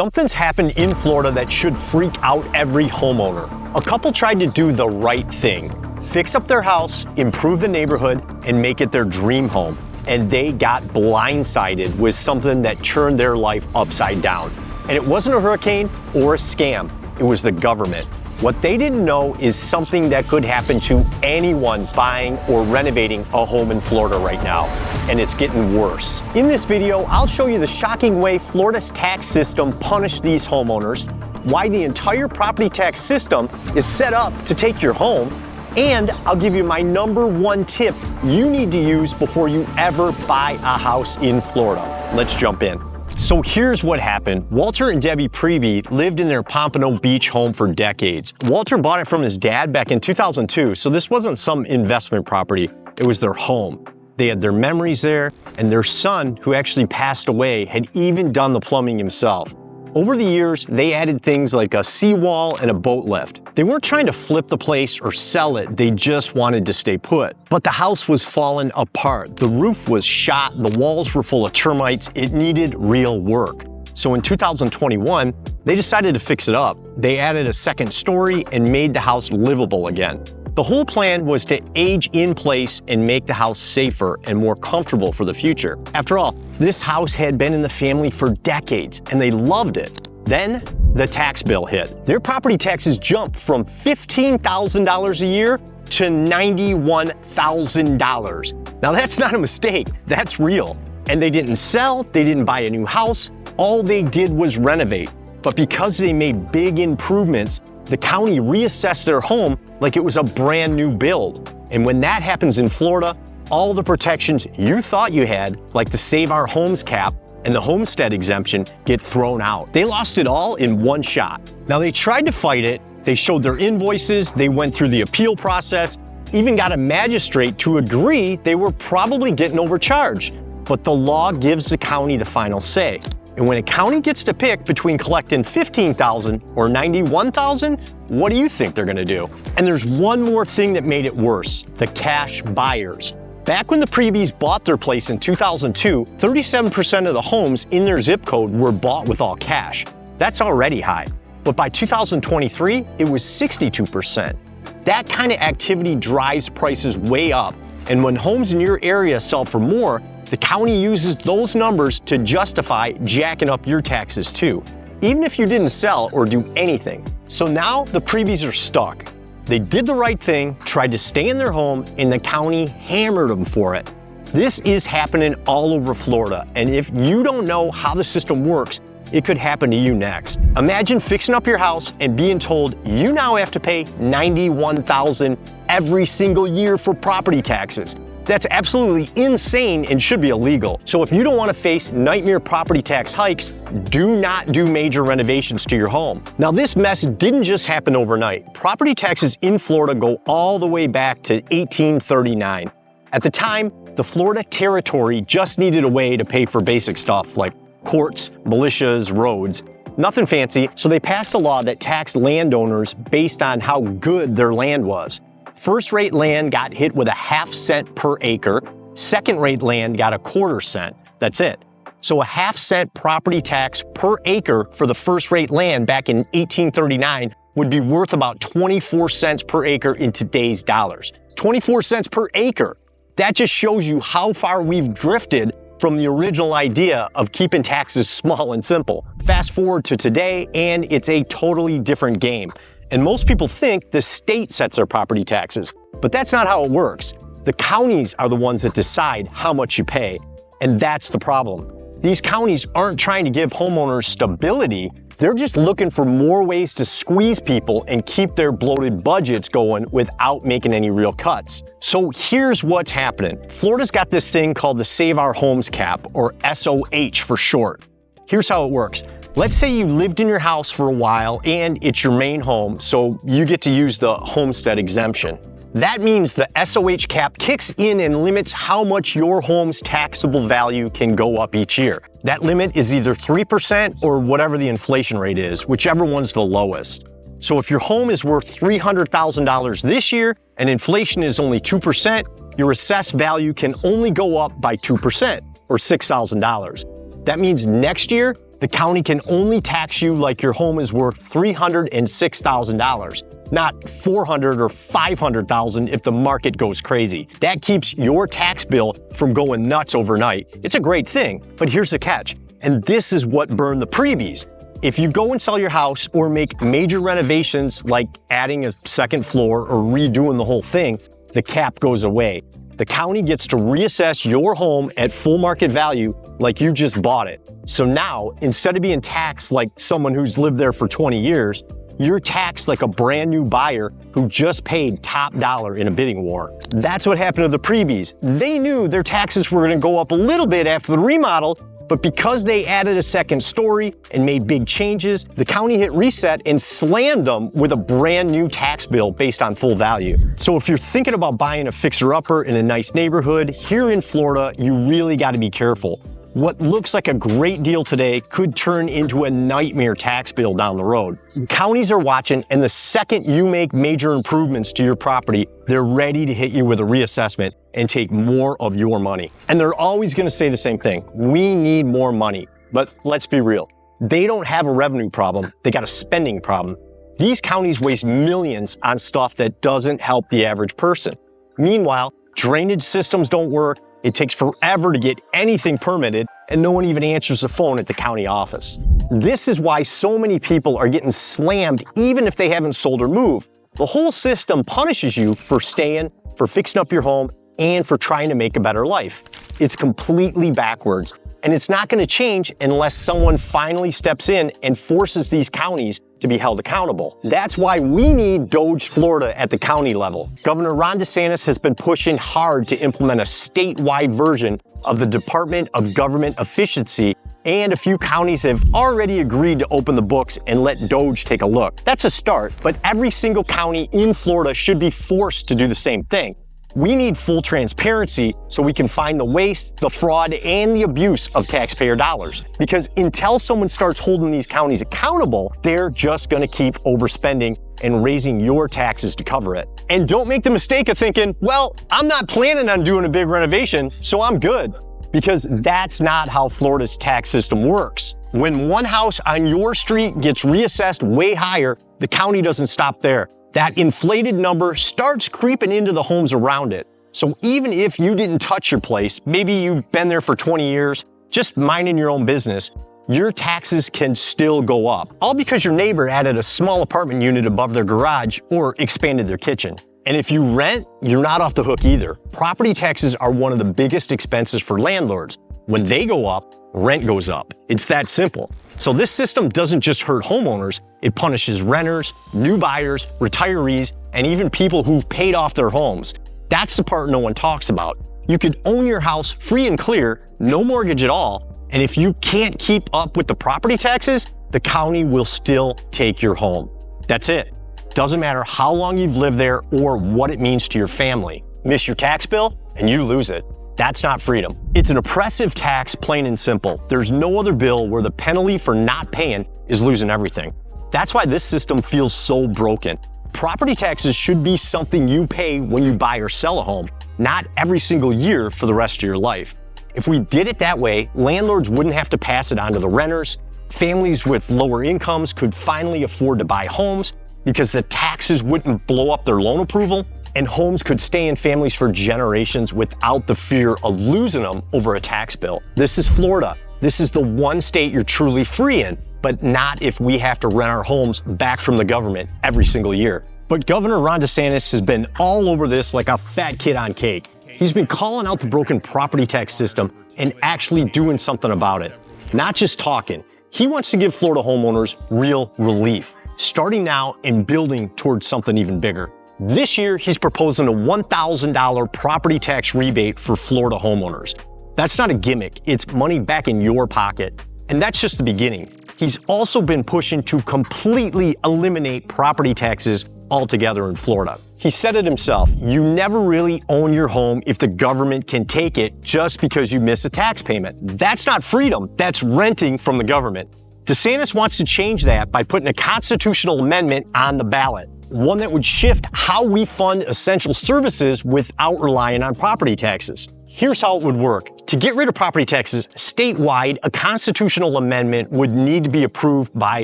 Something's happened in Florida that should freak out every homeowner. A couple tried to do the right thing, fix up their house, improve the neighborhood, and make it their dream home. And they got blindsided with something that turned their life upside down. And it wasn't a hurricane or a scam, it was the government. What they didn't know is something that could happen to anyone buying or renovating a home in Florida right now, and it's getting worse. In this video, I'll show you the shocking way Florida's tax system punished these homeowners, why the entire property tax system is set up to take your home, and I'll give you my #1 tip you need to use before you ever buy a house in Florida. Let's jump in. So here's what happened. Walter and Debbie Preby lived in their Pompano Beach home for decades. Walter bought it from his dad back in 2002, so this wasn't some investment property, it was their home. They had their memories there, and their son, who actually passed away, had even done the plumbing himself. Over the years, they added things like a seawall and a boat lift. They weren't trying to flip the place or sell it, they just wanted to stay put. But the house was falling apart. The roof was shot, the walls were full of termites, it needed real work. So in 2021, they decided to fix it up. They added a second story and made the house livable again. The whole plan was to age in place and make the house safer and more comfortable for the future. After all, this house had been in the family for decades and they loved it. Then the tax bill hit. Their property taxes jumped from $15,000 a year to $91,000. Now that's not a mistake, that's real. And they didn't sell, they didn't buy a new house, all they did was renovate. But because they made big improvements, the county reassessed their home like it was a brand new build. And when that happens in Florida, all the protections you thought you had, like the Save Our Homes cap and the homestead exemption, get thrown out. They lost it all in one shot. Now they tried to fight it, they showed their invoices, they went through the appeal process, even got a magistrate to agree they were probably getting overcharged. But the law gives the county the final say. And when a county gets to pick between collecting $15,000 or $91,000, what do you think they're gonna do? And there's one more thing that made it worse, the cash buyers. Back when the Prebys bought their place in 2002, 37% of the homes in their zip code were bought with all cash. That's already high. But by 2023, it was 62%. That kind of activity drives prices way up. And when homes in your area sell for more, the county uses those numbers to justify jacking up your taxes too, even if you didn't sell or do anything. So now the Prebys are stuck. They did the right thing, tried to stay in their home, and the county hammered them for it. This is happening all over Florida, and if you don't know how the system works, it could happen to you next. Imagine fixing up your house and being told you now have to pay $91,000 every single year for property taxes. That's absolutely insane and should be illegal. So if you don't want to face nightmare property tax hikes, do not do major renovations to your home. Now this mess didn't just happen overnight. Property taxes in Florida go all the way back to 1839. At the time, the Florida Territory just needed a way to pay for basic stuff like courts, militias, roads. Nothing fancy, so they passed a law that taxed landowners based on how good their land was. First-rate land got hit with a ½ cent per acre. Second-rate land got a quarter cent. That's it. So a ½ cent property tax per acre for the first-rate land back in 1839 would be worth about 24 cents per acre in today's dollars. 24 cents per acre. That just shows you how far we've drifted from the original idea of keeping taxes small and simple. Fast forward to today, and it's a totally different game. And most people think the state sets their property taxes, but that's not how it works. The counties are the ones that decide how much you pay, and that's the problem. These counties aren't trying to give homeowners stability, they're just looking for more ways to squeeze people and keep their bloated budgets going without making any real cuts. So here's what's happening. Florida's got this thing called the Save Our Homes cap, or SOH for short. Here's how it works. Let's say you lived in your house for a while and it's your main home, so you get to use the homestead exemption. That means the SOH cap kicks in and limits how much your home's taxable value can go up each year. That limit is either 3% or whatever the inflation rate is, whichever one's the lowest. So if your home is worth $300,000 this year and inflation is only 2%, your assessed value can only go up by 2%, or $6,000. That means next year, the county can only tax you like your home is worth $306,000, not $400,000 or $500,000 if the market goes crazy. That keeps your tax bill from going nuts overnight. It's a great thing, but here's the catch, and this is what burned the preebies. If you go and sell your house or make major renovations like adding a second floor or redoing the whole thing, the cap goes away. The county gets to reassess your home at full market value like you just bought it. So now, instead of being taxed like someone who's lived there for 20 years, you're taxed like a brand new buyer who just paid top dollar in a bidding war. That's what happened to the preebies. They knew their taxes were gonna go up a little bit after the remodel, but because they added a second story and made big changes, the county hit reset and slammed them with a brand new tax bill based on full value. So if you're thinking about buying a fixer-upper in a nice neighborhood here in Florida, you really gotta be careful. What looks like a great deal today could turn into a nightmare tax bill down the road. Counties are watching, and the second you make major improvements to your property, they're ready to hit you with a reassessment and take more of your money. And they're always gonna say the same thing: we need more money. But let's be real, they don't have a revenue problem, they got a spending problem. These counties waste millions on stuff that doesn't help the average person. Meanwhile, drainage systems don't work, it takes forever to get anything permitted, and no one even answers the phone at the county office. This is why so many people are getting slammed even if they haven't sold or moved. The whole system punishes you for staying, for fixing up your home, and for trying to make a better life. It's completely backwards, and it's not going to change unless someone finally steps in and forces these counties to be held accountable. That's why we need DOGE Florida at the county level. Governor Ron DeSantis has been pushing hard to implement a statewide version of the Department of Government Efficiency, and a few counties have already agreed to open the books and let DOGE take a look. That's a start, but every single county in Florida should be forced to do the same thing. We need full transparency so we can find the waste, the fraud, and the abuse of taxpayer dollars. Because until someone starts holding these counties accountable, they're just gonna keep overspending and raising your taxes to cover it. And don't make the mistake of thinking, well, I'm not planning on doing a big renovation, so I'm good. Because that's not how Florida's tax system works. When one house on your street gets reassessed way higher, the county doesn't stop there. That inflated number starts creeping into the homes around it. So even if you didn't touch your place, maybe you've been there for 20 years, just minding your own business, your taxes can still go up. All because your neighbor added a small apartment unit above their garage or expanded their kitchen. And if you rent, you're not off the hook either. Property taxes are one of the biggest expenses for landlords. When they go up, rent goes up. It's that simple. So this system doesn't just hurt homeowners, it punishes renters, new buyers, retirees, and even people who've paid off their homes. That's the part no one talks about. You could own your house free and clear, no mortgage at all, and if you can't keep up with the property taxes, the county will still take your home. That's it. Doesn't matter how long you've lived there or what it means to your family. Miss your tax bill, and you lose it. That's not freedom. It's an oppressive tax, plain and simple. There's no other bill where the penalty for not paying is losing everything. That's why this system feels so broken. Property taxes should be something you pay when you buy or sell a home, not every single year for the rest of your life. If we did it that way, landlords wouldn't have to pass it on to the renters. Families with lower incomes could finally afford to buy homes because the taxes wouldn't blow up their loan approval, and homes could stay in families for generations without the fear of losing them over a tax bill. This is Florida. This is the one state you're truly free in, but not if we have to rent our homes back from the government every single year. But Governor Ron DeSantis has been all over this like a fat kid on cake. He's been calling out the broken property tax system and actually doing something about it. Not just talking. He wants to give Florida homeowners real relief, starting now and building towards something even bigger. This year, he's proposing a $1,000 property tax rebate for Florida homeowners. That's not a gimmick, it's money back in your pocket. And that's just the beginning. He's also been pushing to completely eliminate property taxes altogether in Florida. He said it himself, you never really own your home if the government can take it just because you miss a tax payment. That's not freedom, that's renting from the government. DeSantis wants to change that by putting a constitutional amendment on the ballot, one that would shift how we fund essential services without relying on property taxes. Here's how it would work. To get rid of property taxes statewide, a constitutional amendment would need to be approved by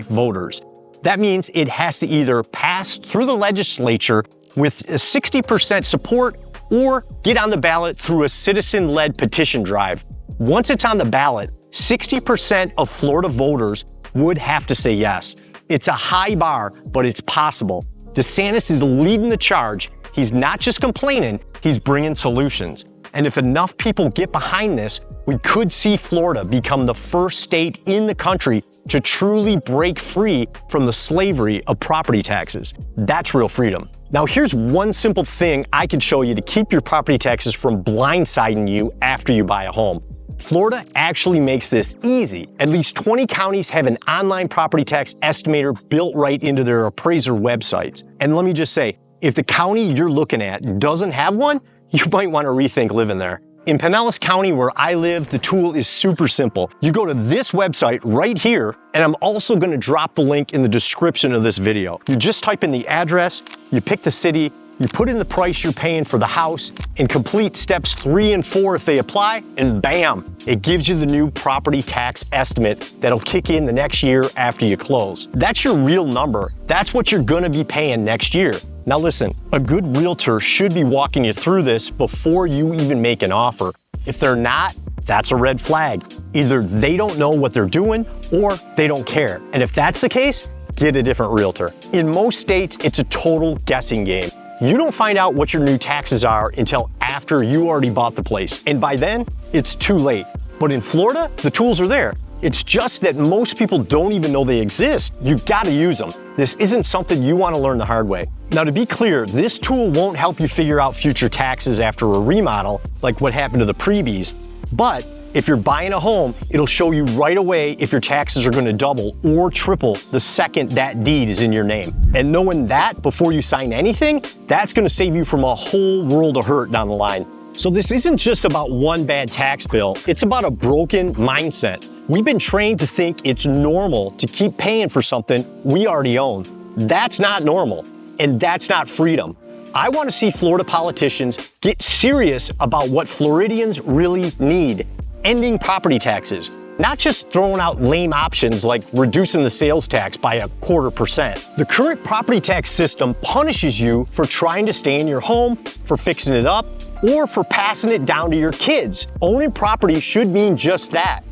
voters. That means it has to either pass through the legislature with 60% support or get on the ballot through a citizen-led petition drive. Once it's on the ballot, 60% of Florida voters would have to say yes. It's a high bar, but it's possible. DeSantis is leading the charge. He's not just complaining, he's bringing solutions. And if enough people get behind this, we could see Florida become the first state in the country to truly break free from the slavery of property taxes. That's real freedom. Now, here's one simple thing I can show you to keep your property taxes from blindsiding you after you buy a home. Florida actually makes this easy. At least 20 counties have an online property tax estimator built right into their appraiser websites. And let me just say, if the county you're looking at doesn't have one, you might want to rethink living there. In Pinellas County, where I live, the tool is super simple. You go to this website right here, and I'm also going to drop the link in the description of this video. You just type in the address, you pick the city, you put in the price you're paying for the house, and complete steps 3 and 4 if they apply, and bam, it gives you the new property tax estimate that'll kick in the next year after you close. That's your real number. That's what you're going to be paying next year. Now listen, a good realtor should be walking you through this before you even make an offer. If they're not, that's a red flag. Either they don't know what they're doing or they don't care. And if that's the case, get a different realtor. In most states, it's a total guessing game. You don't find out what your new taxes are until after you already bought the place. And by then, it's too late. But in Florida, the tools are there. It's just that most people don't even know they exist. You gotta use them. This isn't something you wanna learn the hard way. Now, to be clear, this tool won't help you figure out future taxes after a remodel, like what happened to the previes. But if you're buying a home, it'll show you right away if your taxes are gonna double or triple the second that deed is in your name. And knowing that before you sign anything, that's gonna save you from a whole world of hurt down the line. So this isn't just about one bad tax bill, it's about a broken mindset. We've been trained to think it's normal to keep paying for something we already own. That's not normal, and that's not freedom. I want to see Florida politicians get serious about what Floridians really need: ending property taxes, not just throwing out lame options like reducing the sales tax by a 0.25%. The current property tax system punishes you for trying to stay in your home, for fixing it up, or for passing it down to your kids. Owning property should mean just that.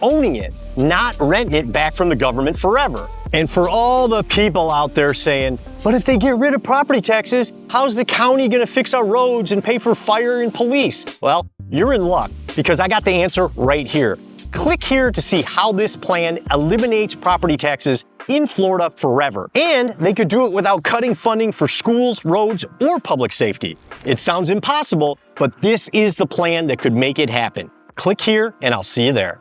Owning it, not renting it back from the government forever. And for all the people out there saying, but if they get rid of property taxes, how's the county gonna fix our roads and pay for fire and police? Well, you're in luck, because I got the answer right here. Click here to see how this plan eliminates property taxes in Florida forever. And they could do it without cutting funding for schools, roads, or public safety. It sounds impossible, but this is the plan that could make it happen. Click here and I'll see you there.